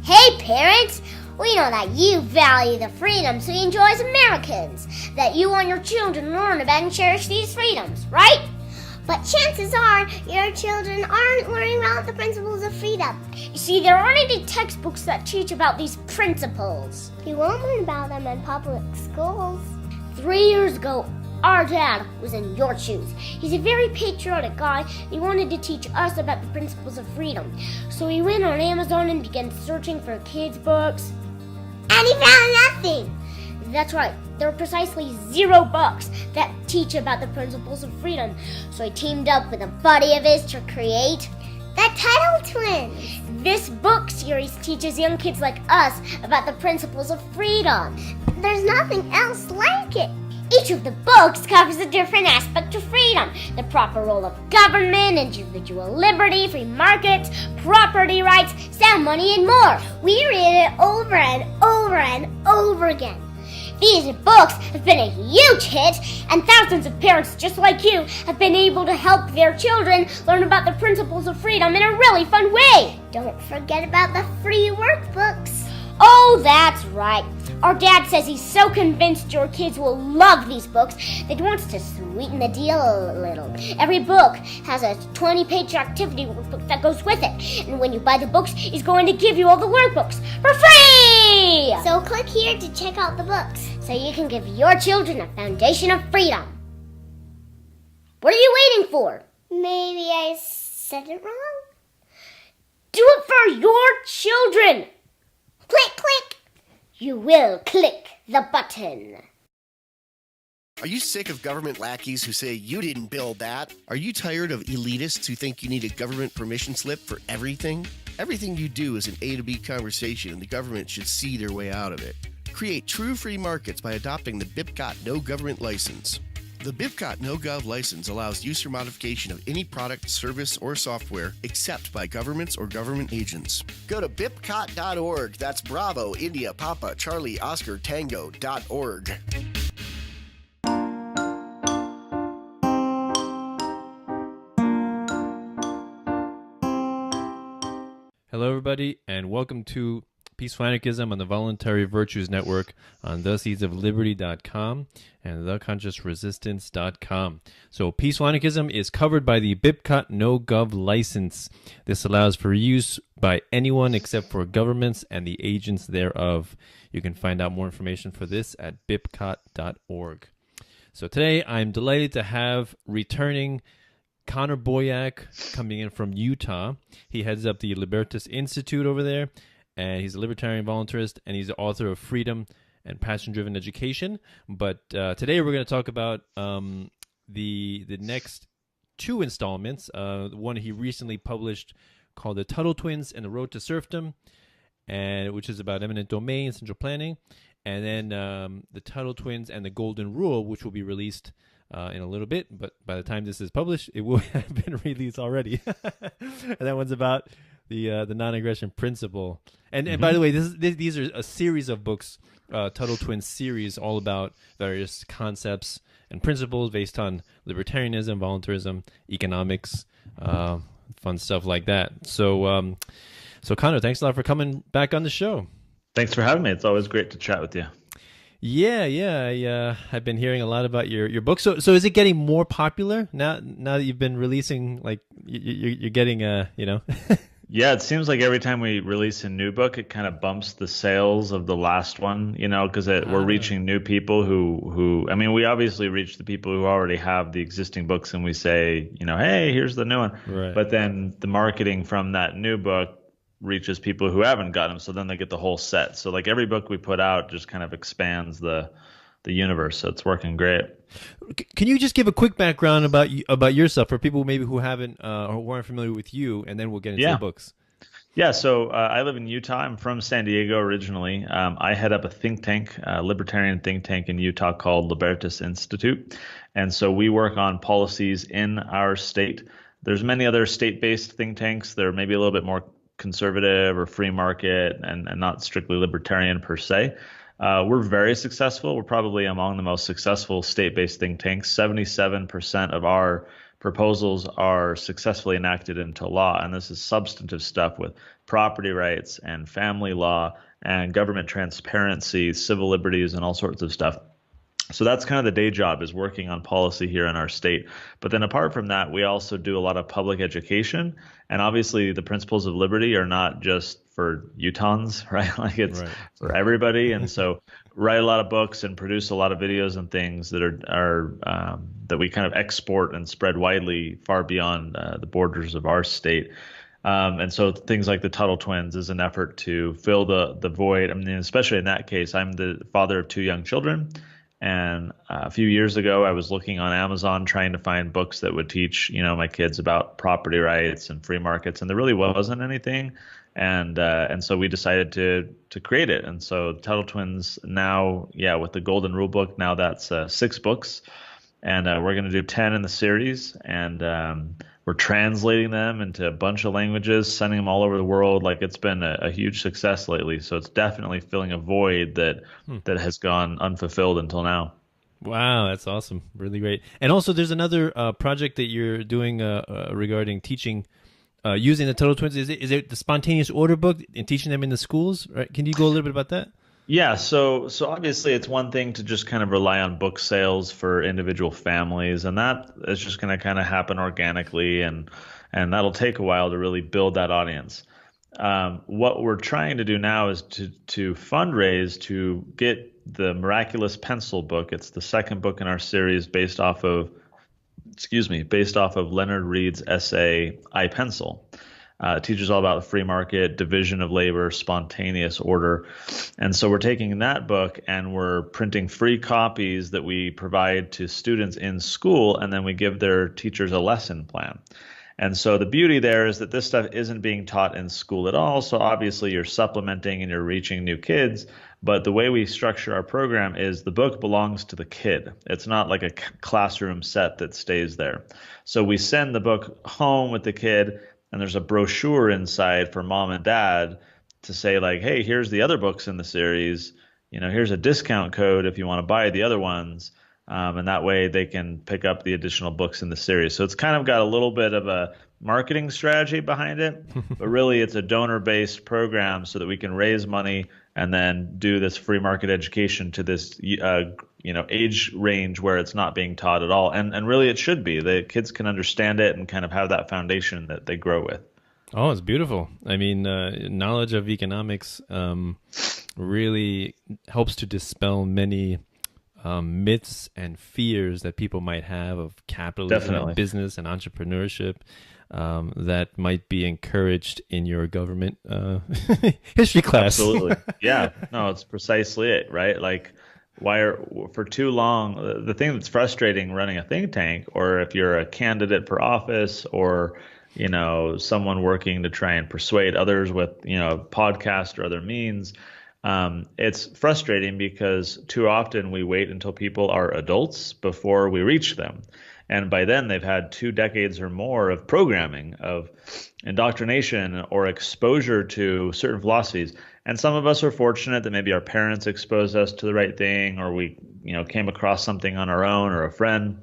Hey parents! We know that you value the freedoms we enjoy as Americans, that you want your children to learn about and cherish these freedoms, right? But chances are your children aren't learning about the principles of freedom. You see, there aren't any textbooks that teach about these principles. You won't learn about them in public schools. 3 years ago, our dad was in your shoes. He's a very patriotic guy. He wanted to teach us about the principles of freedom. So he went on Amazon and began searching for kids' books. And he found nothing. That's right. There are precisely 0 books that teach about the principles of freedom. So he teamed up with a buddy of his to create the Tuttle Twins. This book series teaches young kids like us about the principles of freedom. There's nothing else like it. Each of the books covers a different aspect of freedom. The proper role of government, individual liberty, free markets, property rights, sound money, and more. We read it over and over and over again. These books have been a huge hit, and thousands of parents just like you have been able to help their children learn about the principles of freedom in a really fun way. Don't forget about the free workbooks. Oh, that's right. Our dad says he's so convinced your kids will love these books that he wants to sweeten the deal a little. Every book has a 20-page activity workbook that goes with it. And when you buy the books, he's going to give you all the workbooks for free! So click here to check out the books, so you can give your children a foundation of freedom. What are you waiting for? Maybe I said it wrong? Do it for your children! Click, click! You will click the button. Are you sick of government lackeys who say you didn't build that? Are you tired of elitists who think you need a government permission slip for everything? Everything you do is an A to B conversation, and the government should see their way out of it. Create true free markets by adopting the BIPCOT No Government License. The BIPCOT No Gov license allows use or modification of any product, service, or software except by governments or government agents. Go to bipcot.org. That's Bravo, India, Papa, Charlie, Oscar, Tango.org. Hello, everybody, and welcome to Peaceful Anarchism on the Voluntary Virtues Network on theseedsofliberty.com and theconsciousresistance.com. So Peaceful Anarchism is covered by the BIPCOT No Gov license. This allows for use by anyone except for governments and the agents thereof. You can find out more information for this at bipcot.org. So today I'm delighted to have returning Connor Boyack coming in from Utah. He heads up the Libertas Institute over there. And he's a libertarian voluntarist, and he's the author of Freedom and Passion-Driven Education. But today we're going to talk about the next 2 installments. One he recently published called The Tuttle Twins and the Road to Surfdom, and which is about eminent domain, central planning. And then The Tuttle Twins and the Golden Rule, which will be released in a little bit. But by the time this is published, it will have been released already. And that one's about the non-aggression principle. And by the way, these are a series of books, Tuttle Twins series, all about various concepts and principles based on libertarianism, voluntarism, economics, fun stuff like that. So, Connor, thanks a lot for coming back on the show. Thanks for having me. It's always great to chat with you. Yeah. I've been hearing a lot about your book. So is it getting more popular now that you've been releasing? Like you're getting Yeah, it seems like every time we release a new book, it kind of bumps the sales of the last one, because we're reaching new people who, I mean, we obviously reach the people who already have the existing books and we say, hey, here's the new one. Right. But then the marketing from that new book reaches people who haven't got them. So then they get the whole set. So like every book we put out just kind of expands the universe. So it's working great. Can you just give a quick background about yourself for people maybe who haven't or who aren't familiar with you, and then we'll get into the books. Yeah, so I live in Utah. I'm from San Diego originally. I head up a think tank, a libertarian think tank in Utah called Libertas Institute. And so we work on policies in our state. There's many other state-based think tanks. They're maybe a little bit more conservative or free market and not strictly libertarian per se. We're very successful. We're probably among the most successful state-based think tanks. 77% of our proposals are successfully enacted into law, and this is substantive stuff with property rights and family law and government transparency, civil liberties, and all sorts of stuff. So that's kind of the day job, is working on policy here in our state. But then apart from that, we also do a lot of public education. And obviously the principles of liberty are not just for Utahns, right? Like it's for everybody. And so write a lot of books and produce a lot of videos and things that are that we kind of export and spread widely far beyond the borders of our state. And so things like the Tuttle Twins is an effort to fill the void. I mean, especially in that case, I'm the father of 2 young children. And a few years ago, I was looking on Amazon trying to find books that would teach, my kids about property rights and free markets, and there really wasn't anything. And so we decided to create it. And so Tuttle Twins now, with the Golden Rule Book, now that's 6 books, and we're going to do 10 in the series, and we're translating them into a bunch of languages, sending them all over the world. Like, it's been a huge success lately. So it's definitely filling a void that has gone unfulfilled until now. Wow, that's awesome. Really great. And also there's another project that you're doing regarding teaching using the Tuttle Twins. Is it the spontaneous order book and teaching them in the schools? Right? Can you go a little bit about that? Yeah, so obviously it's one thing to just kind of rely on book sales for individual families, and that is just going to kind of happen organically, and that'll take a while to really build that audience. What we're trying to do now is to fundraise to get the Miraculous Pencil book. It's the second book in our series based off of Leonard Read's essay, I Pencil. It teaches all about the free market, division of labor, spontaneous order. And so we're taking that book and we're printing free copies that we provide to students in school, and then we give their teachers a lesson plan. And so the beauty there is that this stuff isn't being taught in school at all. So obviously you're supplementing and you're reaching new kids. But the way we structure our program is the book belongs to the kid. It's not like a classroom set that stays there. So we send the book home with the kid, and there's a brochure inside for mom and dad to say, like, hey, here's the other books in the series. Here's a discount code if you want to buy the other ones. And that way they can pick up the additional books in the series. So it's kind of got a little bit of a marketing strategy behind it, but really it's a donor-based program so that we can raise money and then do this free market education to this age range where it's not being taught at all. And really it should be. The kids can understand it and kind of have that foundation that they grow with. Oh, it's beautiful. I mean, knowledge of economics really helps to dispel many myths and fears that people might have of capitalism and business and entrepreneurship that might be encouraged in your government history class. Absolutely. Yeah. No, it's precisely it, right? Like, for too long, the thing that's frustrating running a think tank, or if you're a candidate for office, or someone working to try and persuade others with podcast or other means, it's frustrating because too often we wait until people are adults before we reach them. And by then they've had 2 decades or more of programming, of indoctrination or exposure to certain philosophies. And some of us are fortunate that maybe our parents exposed us to the right thing, or we came across something on our own, or a friend.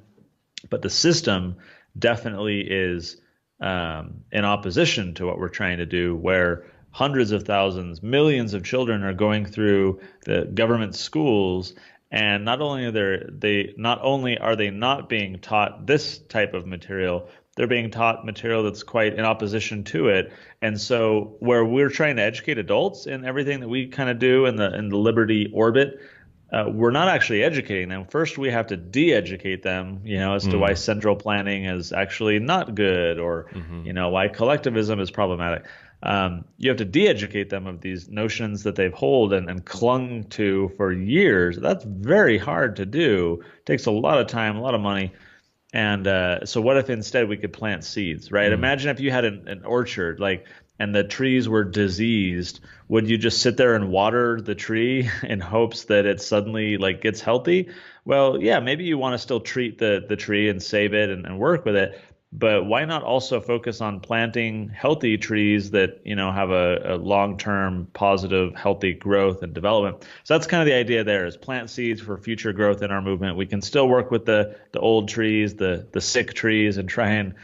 But the system definitely is in opposition to what we're trying to do, where hundreds of thousands, millions of children are going through the government schools, and not only are they not being taught this type of material, they're being taught material that's quite in opposition to it. And so where we're trying to educate adults in everything that we kind of do in the liberty orbit, we're not actually educating them. First, we have to de-educate them, as to why central planning is actually not good, or, why collectivism is problematic. You have to de-educate them of these notions that they've held and clung to for years. That's very hard to do. It takes a lot of time, a lot of money. And so what if instead we could plant seeds, right? Imagine if you had an orchard, and the trees were diseased. Would you just sit there and water the tree in hopes that it suddenly gets healthy? Well, yeah, maybe you want to still treat the tree and save it and work with it. But why not also focus on planting healthy trees that, have a long-term positive, healthy growth and development? So that's kind of the idea there, is plant seeds for future growth in our movement. We can still work with the old trees, the sick trees, and try and,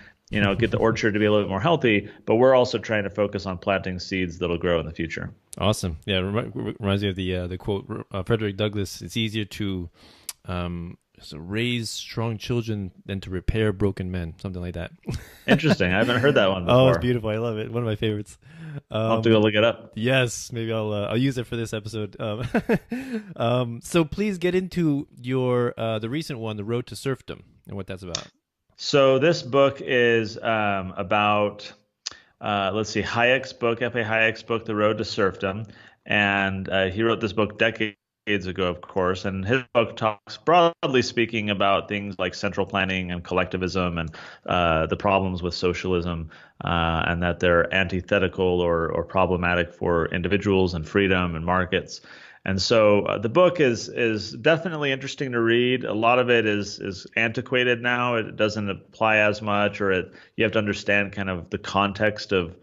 get the orchard to be a little bit more healthy, but we're also trying to focus on planting seeds that'll grow in the future. Awesome. Yeah, reminds me of the quote, Frederick Douglass, it's easier to raise strong children than to repair broken men, something like that. Interesting. I haven't heard that one before. Oh, it's beautiful. I love it. One of my favorites. I'll have to go look it up. Yes, maybe I'll use it for this episode. So please get into your the recent one, The Road to Surfdom, and what that's about. So this book is about Hayek's book, F.A. Hayek's book, The Road to Surfdom, and he wrote this book decades ago, of course, and his book talks, broadly speaking, about things like central planning and collectivism and the problems with socialism, and that they're antithetical or problematic for individuals and freedom and markets. And so the book is definitely interesting to read. A lot of it is antiquated now. It doesn't apply as much, or you have to understand kind of the context of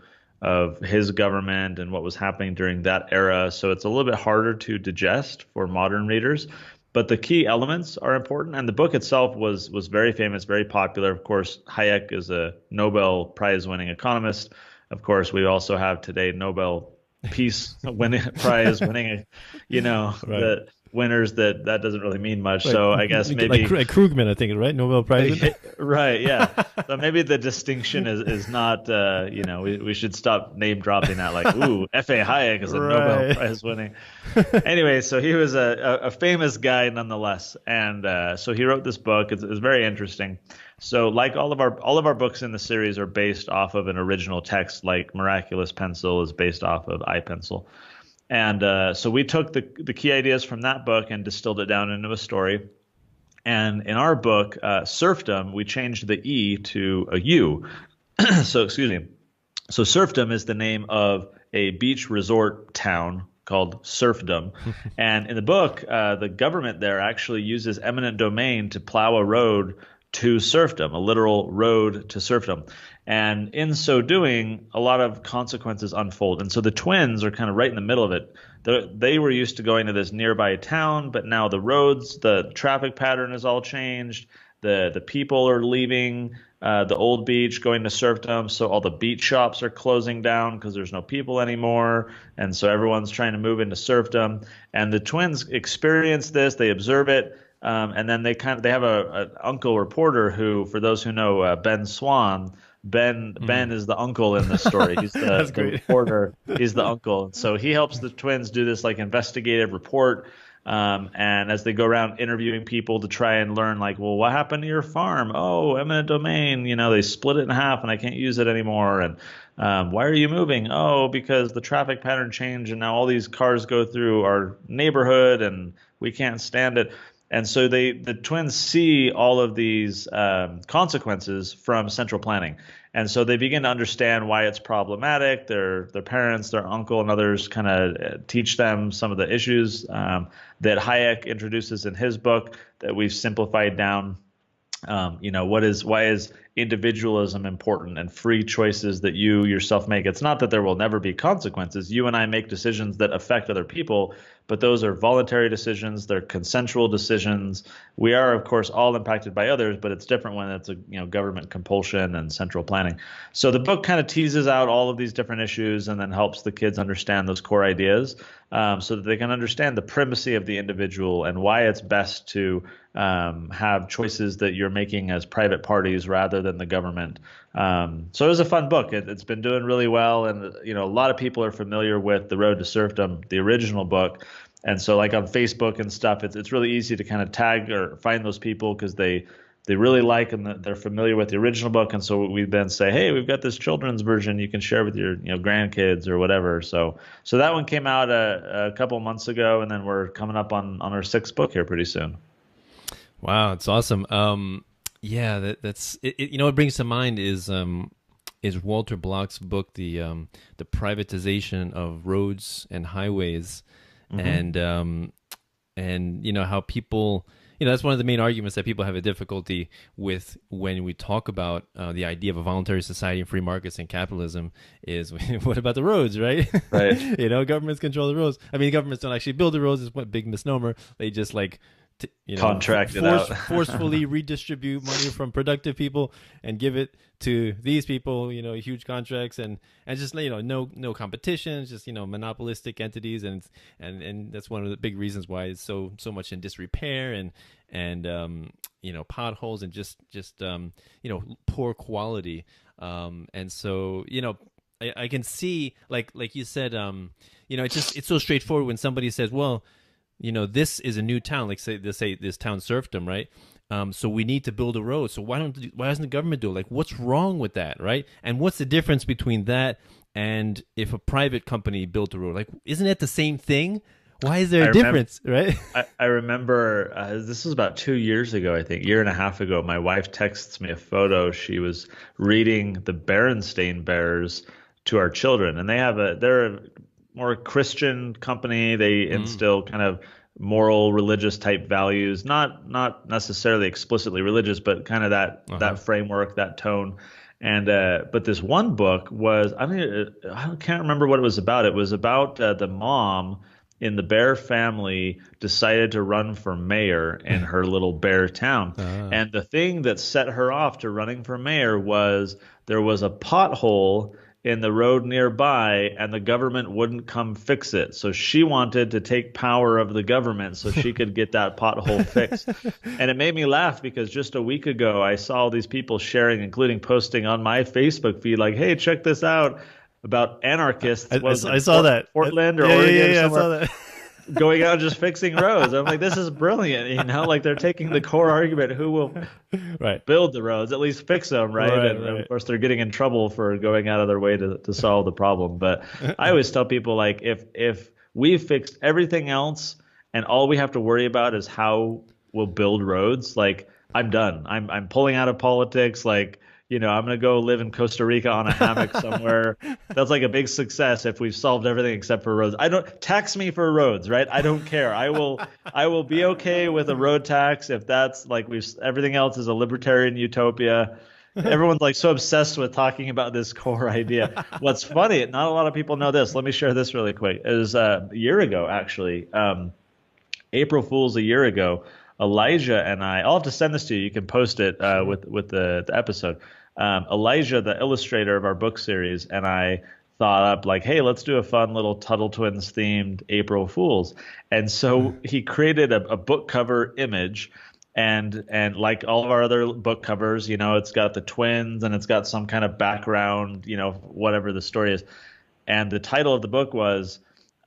his government and what was happening during that era. So it's a little bit harder to digest for modern readers, but the key elements are important. And the book itself was very famous, very popular. Of course, Hayek is a Nobel Prize winning economist. Of course, we also have today Nobel Peace Prize winning, Right. the winners that doesn't really mean much. So I guess maybe like Krugman, I think, right? Nobel Prize. Right. Yeah. So maybe the distinction is not, we should stop name dropping that, like, ooh, F.A. Hayek is a Nobel Prize winning. Anyway, so he was a famous guy nonetheless. And so he wrote this book. It's very interesting. So like all of our books in the series are based off of an original text, like Miraculous Pencil is based off of iPencil. And so we took the key ideas from that book and distilled it down into a story. And in our book, Serfdom, we changed the E to a U. So Serfdom is the name of a beach resort town called Serfdom. And in the book, the government there actually uses eminent domain to plow a road to serfdom, a literal road to serfdom. And in so doing, a lot of consequences unfold. And so the twins are kind of right in the middle of it. They were used to going to this nearby town, but now the roads, the traffic pattern is all changed. The people are leaving the old beach, going to serfdom. So all the beach shops are closing down because there's no people anymore. And so everyone's trying to move into serfdom. And the twins experience this. They observe it. And then they have an uncle reporter who, for those who know Ben Swan, Ben is the uncle in this story. He's the reporter. He's the uncle. So he helps the twins do this like investigative report. And as they go around interviewing people to try and learn, like, well, what happened to your farm? Oh, eminent domain. They split it in half and I can't use it anymore. And why are you moving? Oh, because the traffic pattern changed and now all these cars go through our neighborhood and we can't stand it. And so the twins see all of these consequences from central planning. And so they begin to understand why it's problematic. Their parents, their uncle, and others kind of teach them some of the issues that Hayek introduces in his book that we've simplified down. Why is individualism important and free choices that you yourself make? It's not that there will never be consequences. You and I make decisions that affect other people, but those are voluntary decisions. They're consensual decisions. We are, of course, all impacted by others, but it's different when it's government compulsion and central planning. So the book kind of teases out all of these different issues and then helps the kids understand those core ideas so that they can understand the primacy of the individual and why it's best to have choices that you're making as private parties rather than the government. So it was a fun book. It's been doing really well. And, a lot of people are familiar with The Road to Serfdom, the original book. And so like on Facebook and stuff, it's really easy to kind of tag or find those people because they really like and they're familiar with the original book. And so we then say, hey, we've got this children's version you can share with your grandkids or whatever. So that one came out a couple months ago, and then we're coming up on our sixth book here pretty soon. Wow, it's awesome. That's it. What brings to mind is Walter Block's book, the privatization of roads and highways, and how people. That's one of the main arguments that people have a difficulty with when we talk about the idea of a voluntary society and free markets and capitalism is what about the roads, right? Right. Governments control the roads. I mean, governments don't actually build the roads. It's a big misnomer. They just contract it out. forcefully redistribute money from productive people and give it to these people, huge contracts and just, no competition, just, monopolistic entities. And that's one of the big reasons why it's so much in disrepair and potholes and just poor quality. And so, I can see, like you said, it's so straightforward when somebody says, well, this is a new town, like say this town Serfdom, right? So we need to build a road. So why doesn't the government do it? Like, what's wrong with that, right? And what's the difference between that and if a private company built a road? Like, isn't it the same thing? Why is there a difference, right? I remember this was about 2 years ago, I think, year and a half ago. My wife texts me a photo. She was reading the Berenstain Bears to our children, and they're a more Christian company. They instill kind of moral, religious type values, not necessarily explicitly religious, but kind of that framework, that tone. And but this one book was, I can't remember what it was about. It was about the mom in the Bear family decided to run for mayor in her little Bear town. And the thing that set her off to running for mayor was there was a pothole in the road nearby and the government wouldn't come fix it. So she wanted to take power of the government so she could get that pothole fixed. And it made me laugh because just a week ago I saw all these people sharing, including posting on my Facebook feed like, hey, check this out about anarchists. I saw that. Portland or Oregon or I somewhere. saw that. Going out and just fixing roads. I'm like, this is brilliant. Like they're taking the core argument, who will build the roads, at least fix them, right? And of course, they're getting in trouble for going out of their way to solve the problem. But I always tell people, like, if we've fixed everything else and all we have to worry about is how we'll build roads, like, I'm done. I'm pulling out of politics. Like, I'm going to go live in Costa Rica on a hammock somewhere. That's like a big success if we've solved everything except for roads. Tax me for roads, right? I don't care. I will be okay with a road tax if that's like everything else is a libertarian utopia. Everyone's like so obsessed with talking about this core idea. What's funny, not a lot of people know this. Let me share this really quick. It was a year ago, actually, April Fool's a year ago. Elijah and I'll have to send this to you. You can post it with the episode. Elijah, the illustrator of our book series, and I thought up like, hey, let's do a fun little Tuttle Twins themed April Fools. And so he created a book cover image. And like all of our other book covers, it's got the twins and it's got some kind of background, whatever the story is. And the title of the book was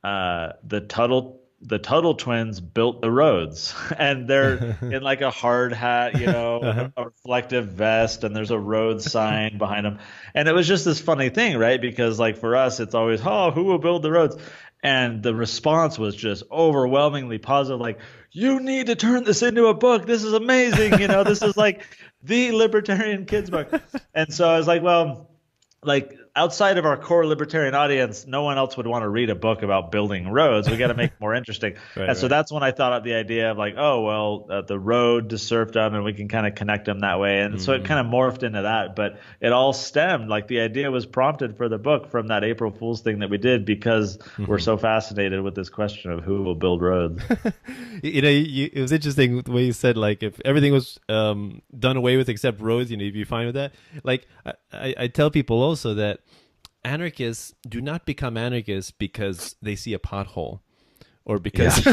the Tuttle Twins built the roads, and they're in like a hard hat, a reflective vest, and there's a road sign behind them. And it was just this funny thing, right? Because like for us, it's always, who will build the roads? And the response was just overwhelmingly positive. Like, you need to turn this into a book. This is amazing. This is like the libertarian kids book. And so I was like, well, like outside of our core libertarian audience, no one else would want to read a book about building roads. We got to make it more interesting. So that's when I thought of the idea of like, the road to serfdom, and we can kind of connect them that way. And so it kind of morphed into that. But it all stemmed, like the idea was prompted for the book from that April Fool's thing that we did because we're so fascinated with this question of who will build roads. It was interesting the way you said, like, if everything was done away with except roads, you'd be fine with that. Like, I tell people also that anarchists do not become anarchists because they see a pothole or because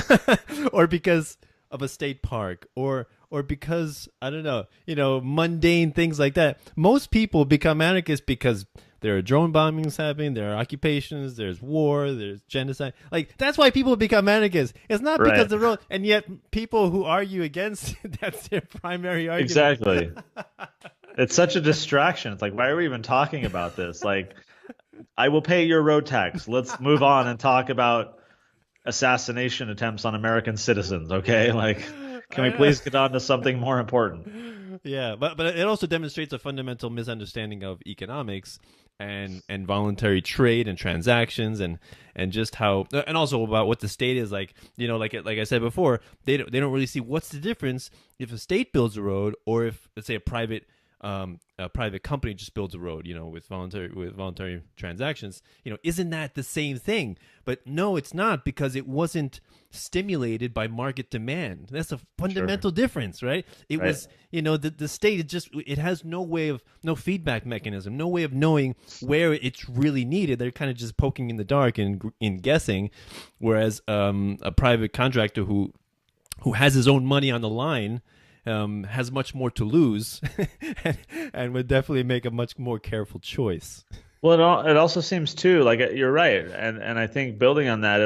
or because of a state park or because, I don't know, mundane things like that. Most people become anarchists because there are drone bombings happening, there are occupations, there's war, there's genocide. Like, that's why people become anarchists. It's not because of the road. And yet people who argue against it, that's their primary argument. Exactly. It's such a distraction. It's like, why are we even talking about this? Like, I will pay your road tax. Let's move on and talk about assassination attempts on American citizens, okay? Like, can we please get on to something more important? Yeah, but it also demonstrates a fundamental misunderstanding of economics and voluntary trade and transactions and just how, and also about what the state is like. Like I said before, they don't really see what's the difference if a state builds a road or if, let's say, a private a private company just builds a road, with voluntary transactions, isn't that the same thing? But no, it's not, because it wasn't stimulated by market demand. That's a fundamental difference, right? It was, the state, it has no feedback mechanism, no way of knowing where it's really needed. They're kind of just poking in the dark and in guessing, whereas a private contractor who has his own money on the line has much more to lose and would definitely make a much more careful choice. Well, it also seems too, like, you're right, and I think building on that,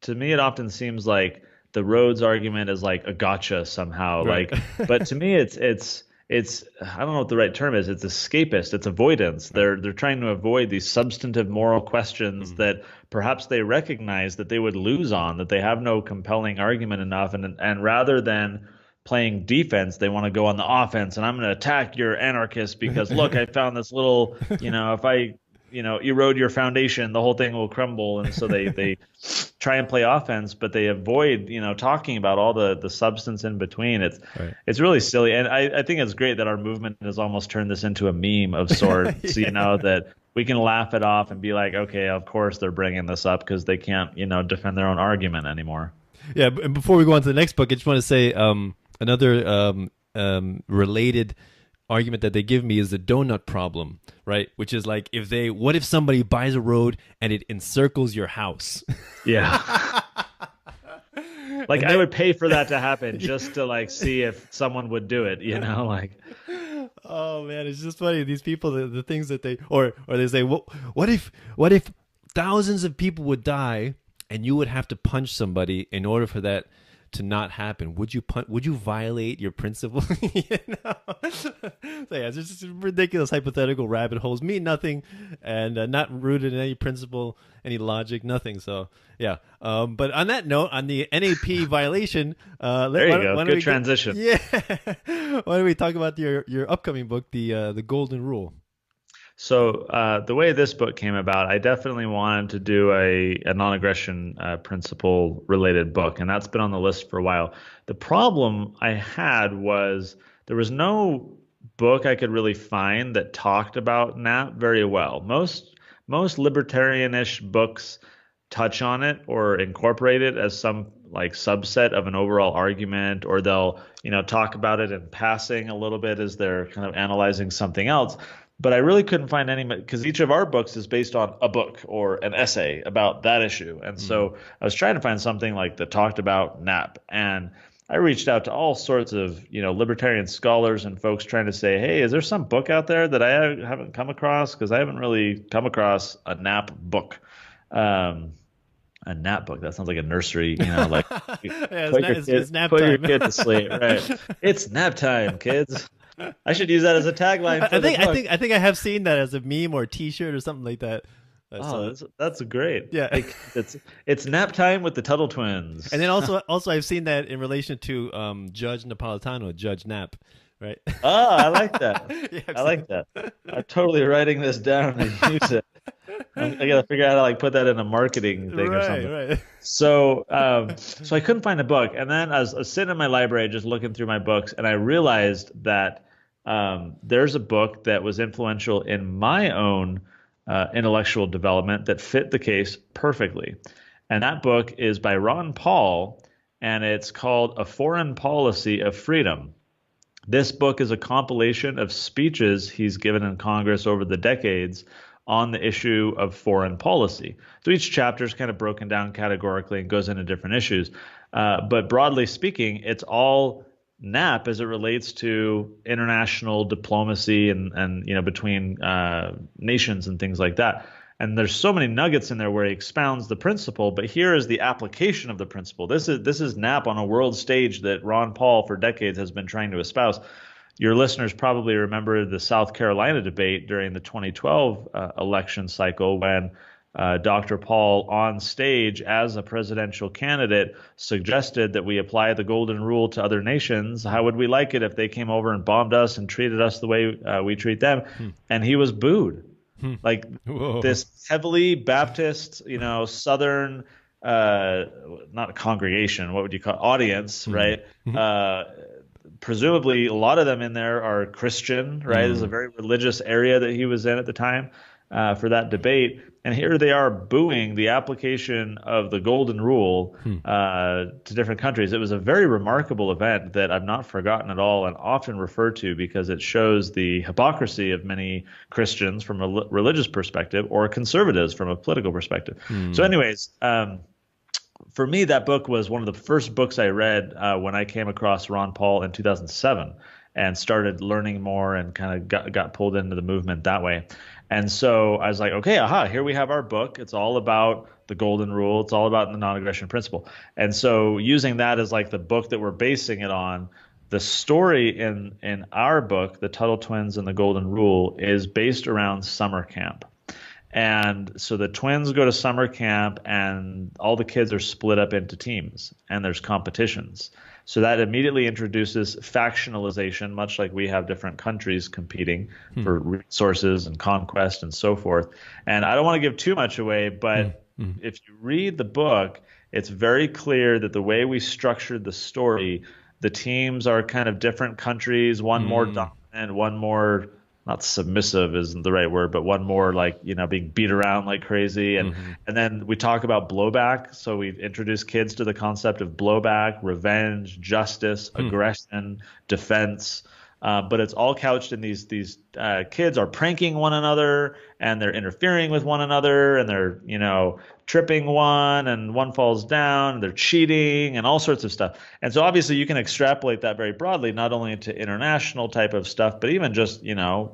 to me it often seems like the roads argument is like a gotcha somehow, right. But to me it's I don't know what the right term is. It's escapist. It's avoidance. They're trying to avoid these substantive moral questions that perhaps they recognize that they would lose on, that they have no compelling argument enough, and rather than playing defense, they want to go on the offense, and I'm going to attack your anarchist because look, I found this little, if I, erode your foundation, the whole thing will crumble. And so they try and play offense, but they avoid, talking about all the substance in between. It's really silly. And I think it's great that our movement has almost turned this into a meme of sorts, that we can laugh it off and be like, okay, of course they're bringing this up because they can't, defend their own argument anymore. Yeah. And before we go on to the next book, I just want to say, another related argument that they give me is the donut problem, right? Which is like, what if somebody buys a road and it encircles your house? Yeah. Like, I would pay for that to happen just to see if someone would do it, Oh man, it's just funny. These people, the things that they say, what if thousands of people would die and you would have to punch somebody in order for that to not happen? Would you violate your principle? So yeah, it's just ridiculous hypothetical rabbit holes, mean nothing, and not rooted in any principle, any logic, nothing. So yeah. But on that note, on the NAP violation, there you go. Good transition. Yeah. Why don't we talk about your upcoming book, the Golden Rule? So the way this book came about, I definitely wanted to do a non-aggression principle related book, and that's been on the list for a while. The problem I had was there was no book I could really find that talked about NAP very well. Most libertarianish books touch on it or incorporate it as some subset of an overall argument, or they'll talk about it in passing a little bit as they're kind of analyzing something else. But I really couldn't find any, because each of our books is based on a book or an essay about that issue. And so I was trying to find something that talked about NAP. And I reached out to all sorts of, libertarian scholars and folks trying to say, hey, is there some book out there that I haven't come across? Because I haven't really come across a NAP book. A nap book. That sounds like a nursery, yeah, it's nap put time. Your kid to sleep. Right. It's nap time, kids. I should use that as a tagline for the book. I think I have seen that as a meme or a T-shirt or something like that. That's great. Yeah, it's nap time with the Tuttle Twins. And then also I've seen that in relation to Judge Napolitano, Judge Nap, right? Oh, I like that. Yeah, I like that. I'm totally writing this down and use it. I got to figure out how to put that in a marketing thing or something. Right. So I couldn't find a book, and then I was sitting in my library just looking through my books, and I realized that there's a book that was influential in my own intellectual development that fit the case perfectly, and that book is by Ron Paul, and it's called A Foreign Policy of Freedom. This book is a compilation of speeches he's given in Congress over the decades on the issue of foreign policy. So each chapter is kind of broken down categorically and goes into different issues. But broadly speaking, it's all NAP as it relates to international diplomacy and between nations and things like that. And there's so many nuggets in there where he expounds the principle, but here is the application of the principle. This is NAP on a world stage that Ron Paul for decades has been trying to espouse. Your listeners probably remember the South Carolina debate during the 2012 election cycle when Dr. Paul on stage as a presidential candidate suggested that we apply the golden rule to other nations. How would we like it if they came over and bombed us and treated us the way we treat them? And he was booed. This heavily Baptist, Southern, not a congregation, what would you call it? Audience, right? presumably a lot of them in there are Christian, right? It's a very religious area that he was in at the time for that debate. And here they are booing the application of the Golden Rule to different countries. It was a very remarkable event that I've not forgotten at all and often referred to because it shows the hypocrisy of many Christians from a religious perspective or conservatives from a political perspective. So anyways, for me, that book was one of the first books I read when I came across Ron Paul in 2007 and started learning more and kind of got pulled into the movement that way. And so I was like, okay, here we have our book. It's all about the Golden Rule. It's all about the non-aggression principle. And so using that as like the book that we're basing it on, the story in our book, The Tuttle Twins and the Golden Rule, is based around summer camp. And so the twins go to summer camp and all the kids are split up into teams and there's competitions. So that immediately introduces factionalization, much like we have different countries competing for resources and conquest and so forth. And I don't want to give too much away, but if you read the book, it's very clear that the way we structured the story, the teams are kind of different countries, one more dominant, one more not submissive isn't the right word, but one more like, being beat around like crazy. And then we talk about blowback. So we've introduced kids to the concept of blowback, revenge, justice, aggression, defense. But it's all couched in these kids are pranking one another and they're interfering with one another and they're, tripping one and one falls down, they're cheating and all sorts of stuff. And so obviously you can extrapolate that very broadly, not only into international type of stuff, but even just,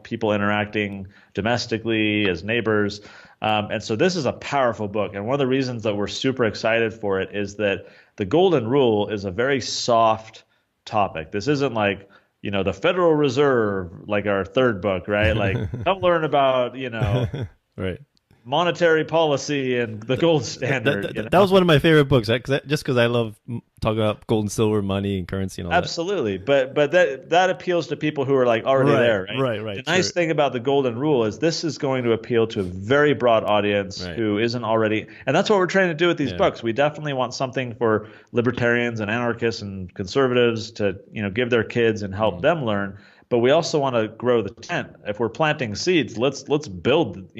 people interacting domestically as neighbors. And so this is a powerful book. And one of the reasons that we're super excited for it is that the Golden Rule is a very soft topic. This isn't like, the Federal Reserve, like our third book, right? Like, come learn about, right. monetary policy and the gold standard. That was one of my favorite books, just because I love talking about gold and silver, money and currency and all Absolutely. But that appeals to people who are like already there, right? Right. The nice thing about the Golden Rule is this is going to appeal to a very broad audience who isn't already, and that's what we're trying to do with these books. We definitely want something for libertarians and anarchists and conservatives to, give their kids and help them learn. But we also want to grow the tent. If we're planting seeds, let's build,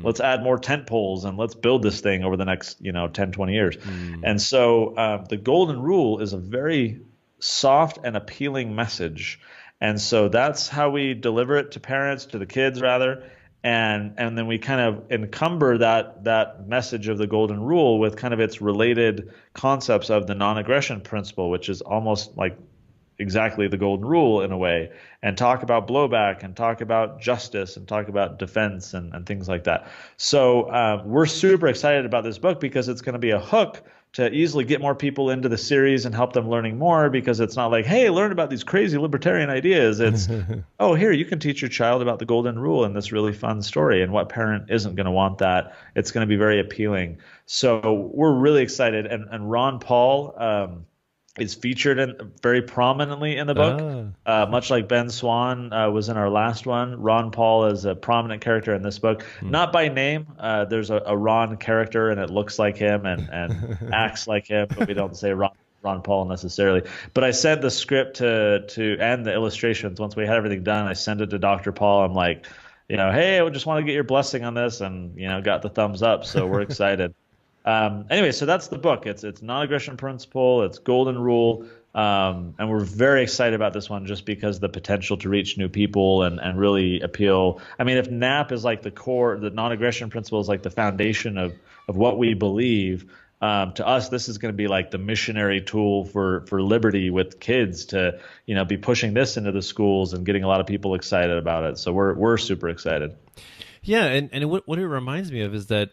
let's add more tent poles and let's build this thing over the next, 10, 20 years. And so the Golden Rule is a very soft and appealing message. And so that's how we deliver it to parents, to the kids rather. And then we kind of encumber that message of the Golden Rule with kind of its related concepts of the non-aggression principle, which is almost like exactly the Golden Rule in a way, and talk about blowback and talk about justice and talk about defense and things like that. So we're super excited about this book because it's going to be a hook to easily get more people into the series and help them learning more, because it's not like, hey, learn about these crazy libertarian ideas. It's, oh, here, you can teach your child about the Golden Rule in this really fun story. And what parent isn't going to want that? It's going to be very appealing. So we're really excited. And Ron Paul is featured very prominently in the book, much like Ben Swan was in our last one. Ron Paul is a prominent character in this book, not by name. There's a Ron character, and it looks like him and acts like him, but we don't say Ron Paul necessarily. But I sent the script to and the illustrations. Once we had everything done, I sent it to Dr. Paul. I'm like, hey, I just want to get your blessing on this, and got the thumbs up. So we're excited. Anyway, so that's the book. It's non-aggression principle, it's Golden Rule, and we're very excited about this one just because the potential to reach new people and really appeal. I mean, if NAP is like the core, the non-aggression principle is like the foundation of what we believe, to us, this is going to be like the missionary tool for liberty with kids to, be pushing this into the schools and getting a lot of people excited about it. So we're super excited. Yeah, and what it reminds me of is that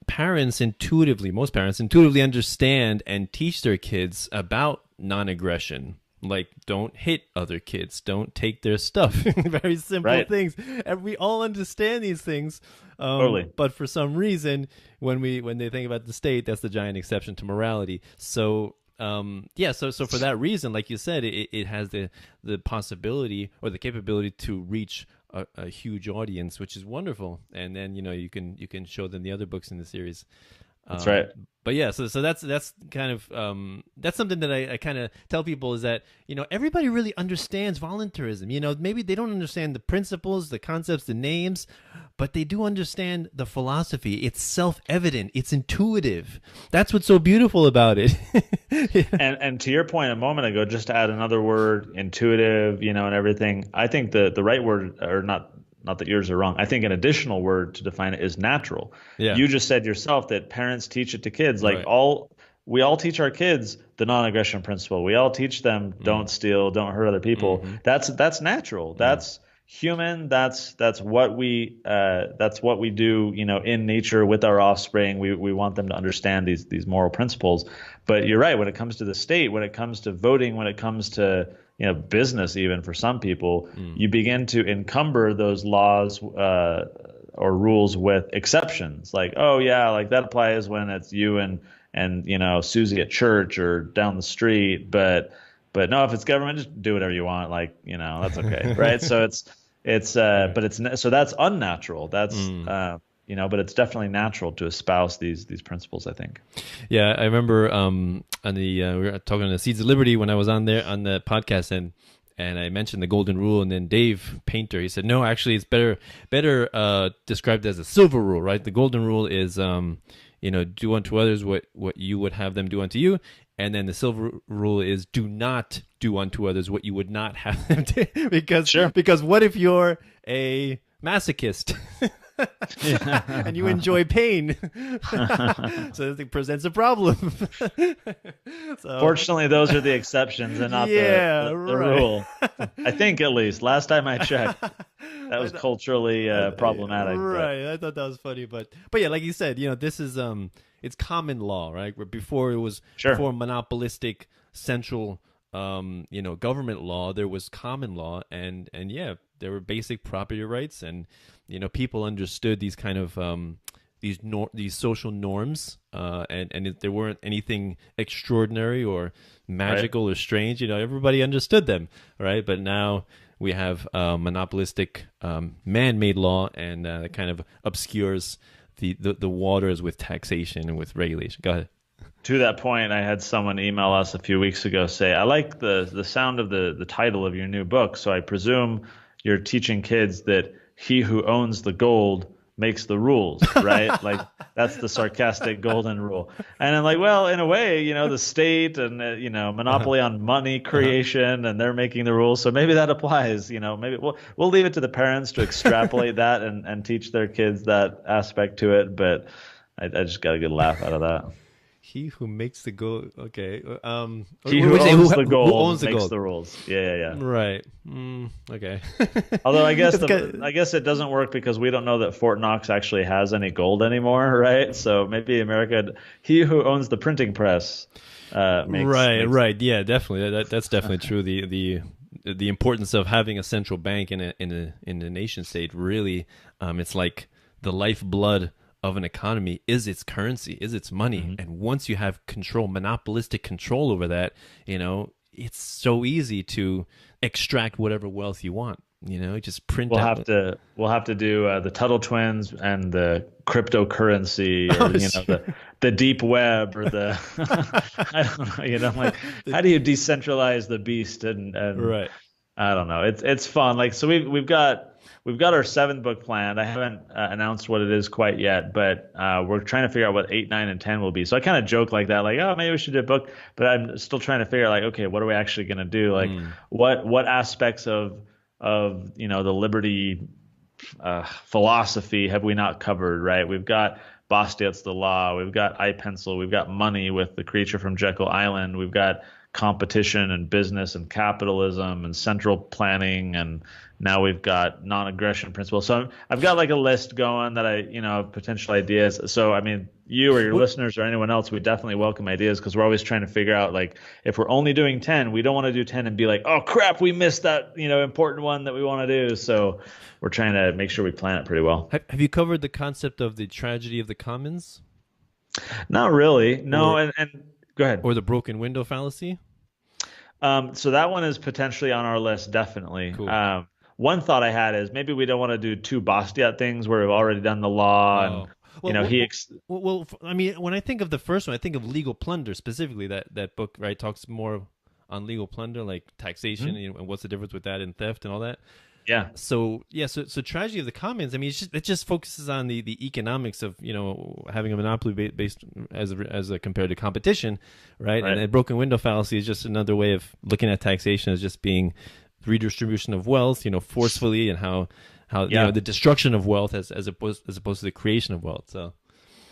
most parents intuitively understand and teach their kids about non-aggression. Like, don't hit other kids, don't take their stuff. Very simple things, and we all understand these things. Totally. But for some reason, when they think about the state, that's the giant exception to morality. So so for that reason, like you said, it has the possibility or the capability to reach a huge audience, which is wonderful. And then you can show them the other books in the series. That's right. But yeah, so that's kind of that's something that I kind of tell people is that, you know, everybody really understands voluntarism. You know, maybe they don't understand the principles, the concepts, the names, but they do understand the philosophy. It's self-evident. It's intuitive. That's what's so beautiful about it. Yeah. And to your point a moment ago, just to add another word, intuitive, you know, and everything, I think the right word, or not that yours are wrong, I think an additional word to define it is natural. Yeah. You just said yourself that parents teach it to kids. Like Right. we all teach our kids the non-aggression principle. We all teach them don't steal, don't hurt other people. That's natural. That's human. That's what we do, you know, in nature with our offspring. We want them to understand these moral principles. But you're right, when it comes to the state, when it comes to voting, when it comes to, you know, business, even for some people, you begin to encumber those laws or rules with exceptions. Like, oh yeah, like that applies when it's you and you know, Susie at church or down the street, but no, if it's government, just do whatever you want. Like, you know, that's okay, right? So so that's unnatural. That's you know, but it's definitely natural to espouse these principles, I think. Yeah, I remember on the we were talking on the Seeds of Liberty when I was on there on the podcast, and I mentioned the golden rule, and then Dave Painter, he said, no, actually it's better described as a silver rule, right? The golden rule is you know, do unto others what you would have them do unto you, and then the silver rule is do not do unto others what you would not have them do, because what if you're a masochist? And you enjoy pain. So it presents a problem. So, fortunately, those are the exceptions and not the rule. I think, at least last time I checked, that was culturally problematic. Right. I thought that was funny, but yeah, like you said, you know, this is it's common law, right? Where before it was before monopolistic central you know, government law, there was common law, and yeah, there were basic property rights, and you know, people understood these kind of these social norms, and there weren't anything extraordinary or magical or strange. You know, everybody understood them, right? But now we have monopolistic man-made law, and that kind of obscures the waters with taxation and with regulation. Go ahead. To that point, I had someone email us a few weeks ago say, I like the sound of the title of your new book, so I presume you're teaching kids that he who owns the gold makes the rules, right? Like, that's the sarcastic golden rule. And I'm like, well, in a way, you know, the state and, you know, monopoly on money creation, and they're making the rules. So maybe that applies, you know, maybe we'll leave it to the parents to extrapolate that and teach their kids that aspect to it. But I just got a good laugh out of that. He who makes the gold. Okay. He who owns the gold makes the rules. Yeah. Right. Okay. Although I guess it doesn't work because we don't know that Fort Knox actually has any gold anymore, right? So maybe America. He who owns the printing press. Makes Yeah, definitely. That's definitely true. The importance of having a central bank in a nation state, really, it's like the lifeblood of an economy is its currency, is its money. And once you have monopolistic control over that, you know, it's so easy to extract whatever wealth you want. You know, just print. We'll have to do the Tuttle Twins and the cryptocurrency, or the deep web, or the I don't know. You know, like, how do you decentralize the beast? And right. I don't know. It's fun. Like, so we've got our 7th book planned. I haven't announced what it is quite yet, but we're trying to figure out what 8, 9, and 10 will be. So I kind of joke like that, like, oh, maybe we should do a book, but I'm still trying to figure out, like, okay, what are we actually going to do? Like, what aspects of you know, the liberty philosophy have we not covered? Right? We've got Bastiat's The Law. We've got iPencil. We've got money with the creature from Jekyll Island. We've got competition and business and capitalism and central planning, and now we've got non-aggression principles. So I've got like a list going that potential ideas. So I mean, you or your listeners or anyone else, we definitely welcome ideas, because we're always trying to figure out, like, if we're only doing 10, we don't want to do 10 and be like, oh crap, we missed that, important one that we want to do. So we're trying to make sure we plan it pretty well. Have you covered the concept of the tragedy of the commons? Not really. No. And go ahead. Or the broken window fallacy? So that one is potentially on our list, definitely. Cool. One thought I had is maybe we don't want to do 2 Bastiat things where we've already done the law. I mean, when I think of the first one, I think of Legal Plunder specifically. That book, right, talks more on legal plunder, like taxation, and what's the difference with that and theft and all that. Yeah. So Tragedy of the Commons, I mean, it just focuses on the economics of, having a monopoly based as a compared to competition, right? And a broken window fallacy is just another way of looking at taxation as just being redistribution of wealth, forcefully, and how the destruction of wealth as opposed to the creation of wealth. So,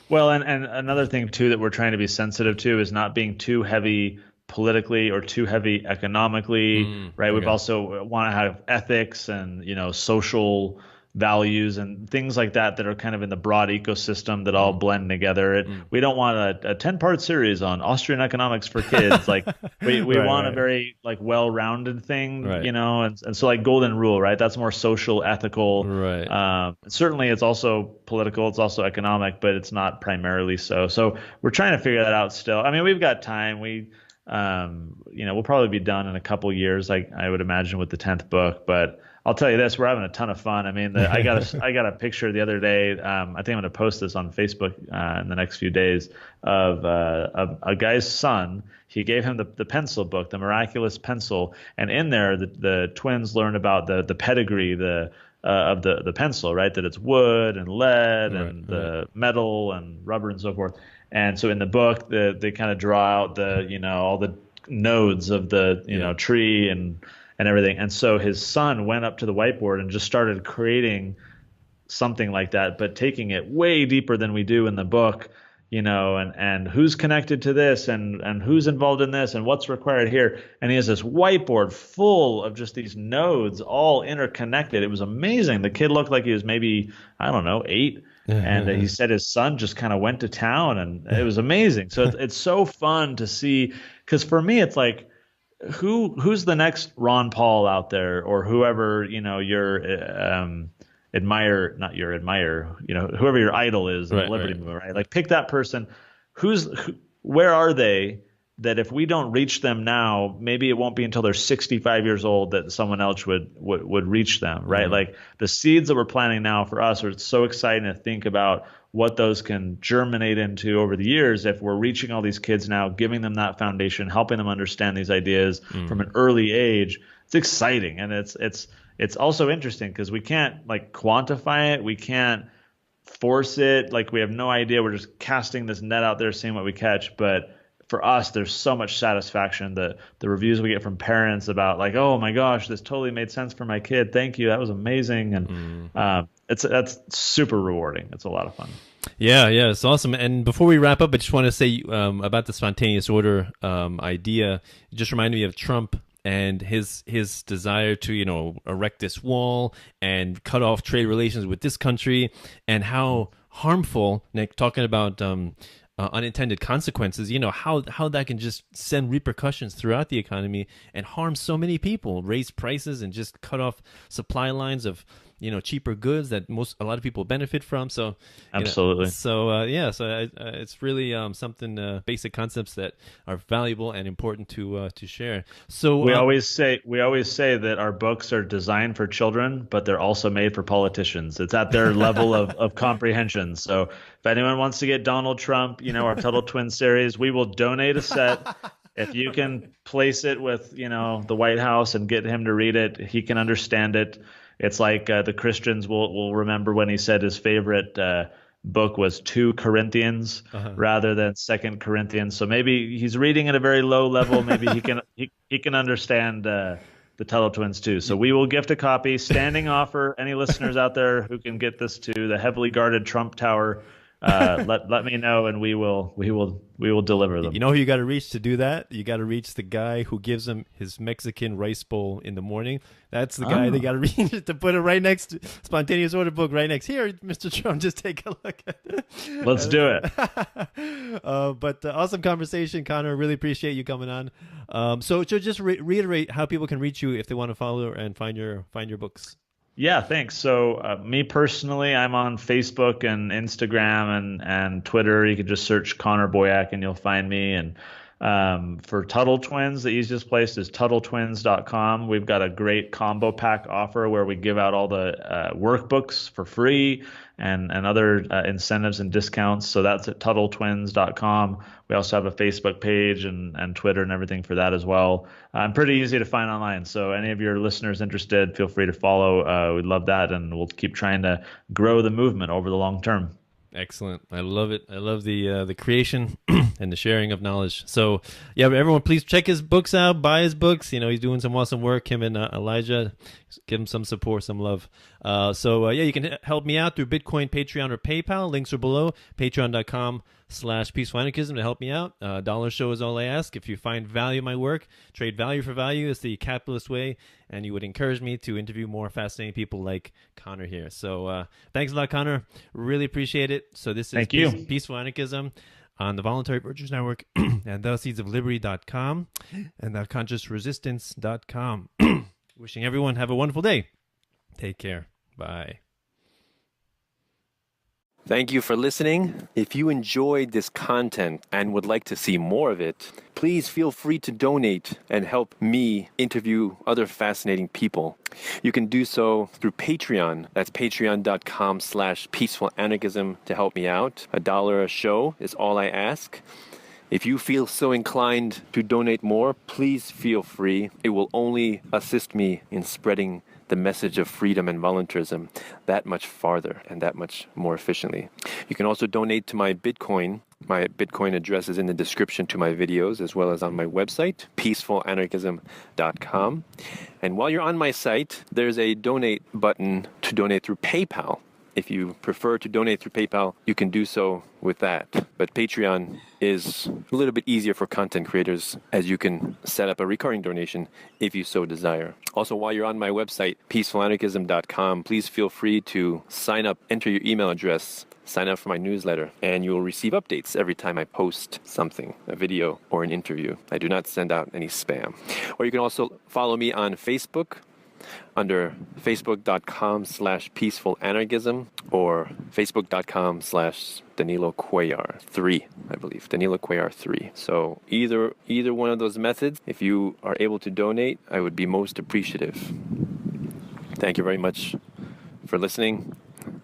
well, and another thing too that we're trying to be sensitive to is not being too heavy politically or too heavy economically, right? We've also want to have ethics and, social values and things like that are kind of in the broad ecosystem that all blend together. We don't want a 10-part series on Austrian economics for kids. Like we want a very well-rounded thing, and so like golden rule, right? That's more social, ethical. Right. Certainly it's also political, it's also economic, but it's not primarily so. So we're trying to figure that out still. I mean, we've got time. We'll probably be done in a couple years, I would imagine, with the 10th book. But I'll tell you this, we're having a ton of fun. I mean, I got a picture the other day. I think I'm going to post this on Facebook in the next few days of a guy's son. He gave him the pencil book, the Miraculous Pencil, and in there the twins learn about the pedigree of the pencil, right? That it's wood and lead and the metal and rubber and so forth. And so in the book, they kind of draw out all the nodes of the tree and everything. And so his son went up to the whiteboard and just started creating something like that, but taking it way deeper than we do in the book, and who's connected to this and who's involved in this and what's required here. And he has this whiteboard full of just these nodes all interconnected. It was amazing. The kid looked like he was maybe, I don't know, 8. And he said his son just kind of went to town, and it was amazing. So it's so fun to see, because for me, it's like, who's the next Ron Paul out there, or whoever, your whoever your idol is in the Liberty movement, right? Like pick that person. Where are they? That if we don't reach them now, maybe it won't be until they're 65 years old that someone else would reach them, right? Mm-hmm. Like the seeds that we're planting now for us are so exciting to think about what those can germinate into over the years if we're reaching all these kids now, giving them that foundation, helping them understand these ideas from an early age. It's exciting, and it's also interesting because we can't quantify it, we can't force it, we have no idea. We're just casting this net out there, seeing what we catch, but for us, there's so much satisfaction. The reviews we get from parents about oh my gosh, this totally made sense for my kid. Thank you, that was amazing, and that's super rewarding. It's a lot of fun. Yeah, it's awesome. And before we wrap up, I just want to say about the spontaneous order idea. It just reminded me of Trump and his desire to erect this wall and cut off trade relations with this country, and how harmful. Nick, talking about unintended consequences, how that can just send repercussions throughout the economy and harm so many people, raise prices and just cut off supply lines of cheaper goods that a lot of people benefit from. So absolutely. It's really something, basic concepts that are valuable and important to share. So we always say that our books are designed for children, but they're also made for politicians. It's at their level of comprehension. So if anyone wants to get Donald Trump, our Tuttle Twins series, we will donate a set. If you can place it with the White House and get him to read it, he can understand it. It's like the Christians will remember when he said his favorite book was 2 Corinthians rather than 2 Corinthians. So maybe he's reading at a very low level. Maybe he can understand the Tuttle Twins too. So we will gift a copy. Standing offer. Any listeners out there who can get this to the heavily guarded Trump Tower, let me know, and we will deliver them. You know who you got to reach to do that? You got to reach the guy who gives him his Mexican rice bowl in the morning. That's the guy they got to reach to put it right next to Spontaneous Order book right next here. Mr. Trump, just take a look at it. Let's do it. But awesome conversation, Connor. Really appreciate you coming on. So just reiterate how people can reach you if they want to follow and find your books. Yeah, thanks. So me personally, I'm on Facebook and Instagram and Twitter. You can just search Connor Boyack and you'll find me. And for Tuttle Twins, the easiest place is TuttleTwins.com. We've got a great combo pack offer where we give out all the workbooks for free. and other incentives and discounts. So that's at TuttleTwins.com. We also have a Facebook page and Twitter and everything for that as well. Pretty easy to find online. So any of your listeners interested, feel free to follow. We'd love that, and we'll keep trying to grow the movement over the long term. Excellent. I love it. I love the creation and the sharing of knowledge. So, yeah, everyone, please check his books out. Buy his books. He's doing some awesome work. Him and Elijah. Give him some support, some love. So, you can help me out through Bitcoin, Patreon, or PayPal. Links are below. Patreon.com/Peaceful Anarchism to help me out. $1 show is all I ask. If you find value in my work, trade value for value. It's the capitalist way. And you would encourage me to interview more fascinating people like Connor here. So thanks a lot, Connor. Really appreciate it. So this is Peaceful Anarchism on the Voluntary Virtues Network and theseedsofliberty.com and theconsciousresistance.com. Wishing everyone have a wonderful day. Take care. Bye. Thank you for listening. If you enjoyed this content and would like to see more of it, please feel free to donate and help me interview other fascinating people. You can do so through Patreon. That's patreon.com/Peaceful Anarchism to help me out. $1 a show is all I ask. If you feel so inclined to donate more, please feel free. It will only assist me in spreading the message of freedom and voluntarism that much farther and that much more efficiently. You can also donate to my Bitcoin. My Bitcoin address is in the description to my videos, as well as on my website, peacefulanarchism.com. And while you're on my site, there's a donate button to donate through PayPal. If you prefer to donate through PayPal, you can do so with that. But Patreon is a little bit easier for content creators, as you can set up a recurring donation if you so desire. Also, while you're on my website, peacefulanarchism.com, please feel free to sign up, enter your email address, sign up for my newsletter, and you will receive updates every time I post something, a video or an interview. I do not send out any spam. Or you can also follow me on Facebook under facebook.com/Peaceful Anarchism or facebook.com/Danilo Cuellar 3, I believe, Danilo Cuellar 3. So either one of those methods, if you are able to donate, I would be most appreciative. Thank you very much for listening.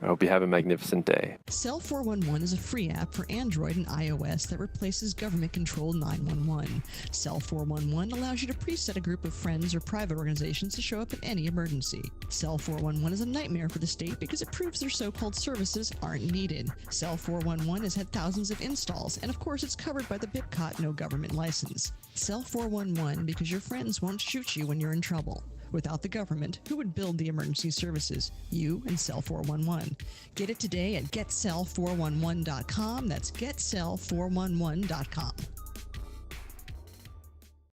I hope you have a magnificent day. Cell 411 is a free app for Android and iOS that replaces government-controlled 911. Cell 411 allows you to preset a group of friends or private organizations to show up in any emergency. Cell 411 is a nightmare for the state because it proves their so-called services aren't needed. Cell 411 has had thousands of installs, and of course it's covered by the BIPCOT no government license. Cell 411 because your friends won't shoot you when you're in trouble. Without the government, who would build the emergency services? You and Cell 411. Get it today at getcell411.com. That's getcell411.com.